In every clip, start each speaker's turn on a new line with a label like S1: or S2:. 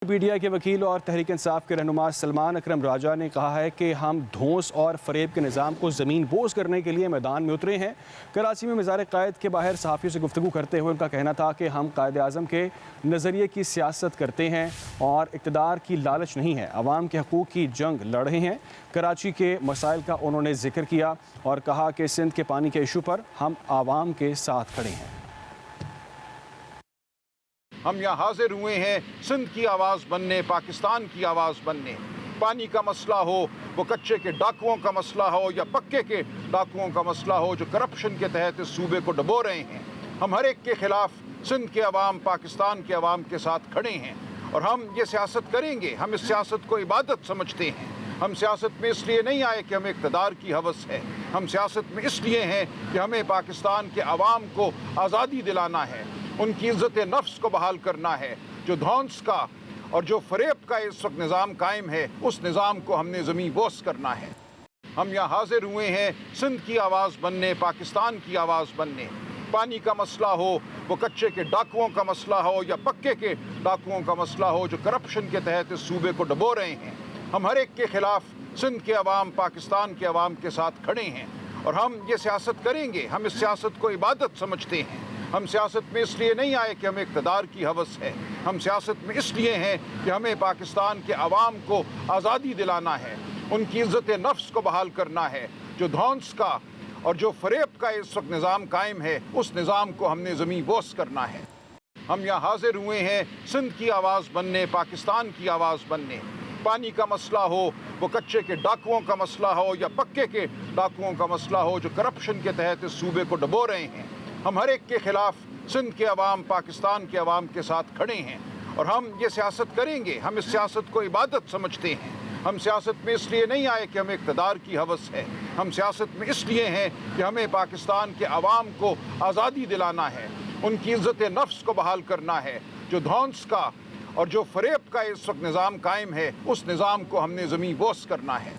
S1: Media کے وکیل اور تحریک انصاف کے رہنما سلمان اکرم راجہ نے کہا ہے کہ ہم دھونس اور فریب کے نظام کو زمین بوس کرنے کے لیے میدان میں اترے ہیں۔ کراچی میں مزار قائد کے باہر صحافیوں سے گفتگو کرتے ہوئے ان کا کہنا تھا کہ ہم قائد اعظم کے نظریے کی سیاست کرتے ہیں اور اقتدار کی لالچ نہیں ہے، عوام کے حقوق کی جنگ لڑ رہے ہیں۔ کراچی کے مسائل کا انہوں نے ذکر کیا اور کہا کہ سندھ کے پانی کے ایشو پر ہم عوام کے ساتھ کھڑے ہیں۔
S2: ہم یہاں حاضر ہوئے ہیں سندھ کی آواز بننے، پاکستان کی آواز بننے۔ پانی کا مسئلہ ہو، وہ کچے کے ڈاکوؤں کا مسئلہ ہو یا پکے کے ڈاکوؤں کا مسئلہ ہو جو کرپشن کے تحت اس صوبے کو ڈبو رہے ہیں، ہم ہر ایک کے خلاف سندھ کے عوام، پاکستان کے عوام کے ساتھ کھڑے ہیں اور ہم یہ سیاست کریں گے۔ ہم اس سیاست کو عبادت سمجھتے ہیں۔ ہم سیاست میں اس لیے نہیں آئے کہ ہمیں اقتدار کی ہوس ہے، ہم سیاست میں اس لیے ہیں کہ ہمیں پاکستان کے عوام کو آزادی دلانا ہے، ان کی عزت نفس کو بحال کرنا ہے۔ جو دھونس کا اور جو فریب کا اس وقت نظام قائم ہے، اس نظام کو ہم نے زمین بوس کرنا ہے۔ ہم یہاں حاضر ہوئے ہیں سندھ کی آواز بننے، پاکستان کی آواز بننے۔ پانی کا مسئلہ ہو، وہ کچے کے ڈاکوؤں کا مسئلہ ہو یا پکے کے ڈاکوؤں کا مسئلہ ہو جو کرپشن کے تحت اس صوبے کو ڈبو رہے ہیں، ہم ہر ایک کے خلاف سندھ کے عوام، پاکستان کے عوام کے ساتھ کھڑے ہیں اور ہم یہ سیاست کریں گے۔ ہم اس سیاست کو عبادت سمجھتے ہیں۔ ہم سیاست میں اس لیے نہیں آئے کہ ہمیں اقتدار کی ہوس ہے، ہم سیاست میں اس لیے ہیں کہ ہمیں پاکستان کے عوام کو آزادی دلانا ہے، ان کی عزت نفس کو بحال کرنا ہے۔ جو دھونس کا اور جو فریب کا اس وقت نظام قائم ہے، اس نظام کو ہم نے زمین بوس کرنا ہے۔ ہم یہاں حاضر ہوئے ہیں سندھ کی آواز بننے، پاکستان کی آواز بننے۔ پانی کا مسئلہ ہو، وہ کچے کے ڈاکوؤں کا مسئلہ ہو یا پکے کے ڈاکوؤں کا مسئلہ ہو جو کرپشن کے تحت اس صوبے کو ڈبو رہے ہیں، ہم ہر ایک کے خلاف سندھ کے عوام، پاکستان کے عوام کے ساتھ کھڑے ہیں اور ہم یہ سیاست کریں گے۔ ہم اس سیاست کو عبادت سمجھتے ہیں۔ ہم سیاست میں اس لیے نہیں آئے کہ ہمیں اقتدار کی ہوس ہے، ہم سیاست میں اس لیے ہیں کہ ہمیں پاکستان کے عوام کو آزادی دلانا ہے، ان کی عزت نفس کو بحال کرنا ہے۔ جو دھونس کا اور جو فریب کا اس وقت نظام قائم ہے، اس نظام کو ہم نے زمین بوس کرنا ہے۔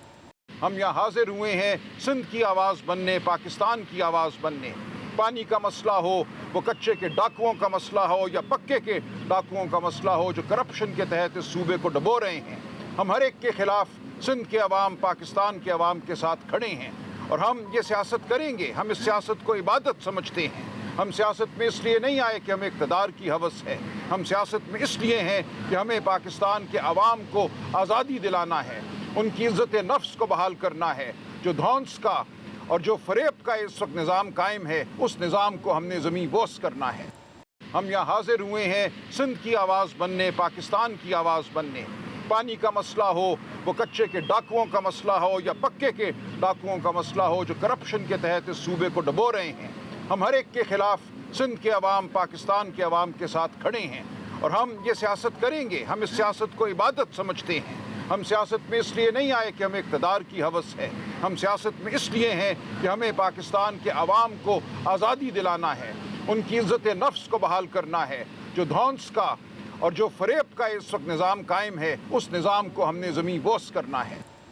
S2: ہم یہاں حاضر ہوئے ہیں سندھ کی آواز بننے، پاکستان کی آواز بننے۔ پانی کا مسئلہ ہو، وہ کچے کے ڈاکوؤں کا مسئلہ ہو یا پکے کے ڈاکوؤں کا مسئلہ ہو جو کرپشن کے تحت اس صوبے کو ڈبو رہے ہیں، ہم ہر ایک کے خلاف سندھ کے عوام، پاکستان کے عوام کے ساتھ کھڑے ہیں اور ہم یہ سیاست کریں گے۔ ہم اس سیاست کو عبادت سمجھتے ہیں۔ ہم سیاست میں اس لیے نہیں آئے کہ ہمیں اقتدار کی ہوس ہے، ہم سیاست میں اس لیے ہیں کہ ہمیں پاکستان کے عوام کو آزادی دلانا ہے، ان کی عزت نفس کو بحال کرنا ہے۔ جو دھونس کا اور جو فریب کا اس وقت نظام قائم ہے، اس نظام کو ہم نے زمین بوس کرنا ہے۔ ہم یہاں حاضر ہوئے ہیں سندھ کی آواز بننے، پاکستان کی آواز بننے۔ پانی کا مسئلہ ہو، وہ کچے کے ڈاکوؤں کا مسئلہ ہو یا پکے کے ڈاکوؤں کا مسئلہ ہو جو کرپشن کے تحت اس صوبے کو ڈبو رہے ہیں، ہم ہر ایک کے خلاف سندھ کے عوام، پاکستان کے عوام کے ساتھ کھڑے ہیں اور ہم یہ سیاست کریں گے۔ ہم اس سیاست کو عبادت سمجھتے ہیں۔ ہم سیاست میں اس لیے نہیں آئے کہ ہمیں اقتدار کی ہوس ہے، ہم سیاست میں اس لیے ہیں کہ ہمیں پاکستان کے عوام کو آزادی دلانا ہے، ان کی عزت نفس کو بحال کرنا ہے۔ جو دھونس کا اور جو فریب کا اس وقت نظام قائم ہے، اس نظام کو ہم نے زمین بوس کرنا ہے۔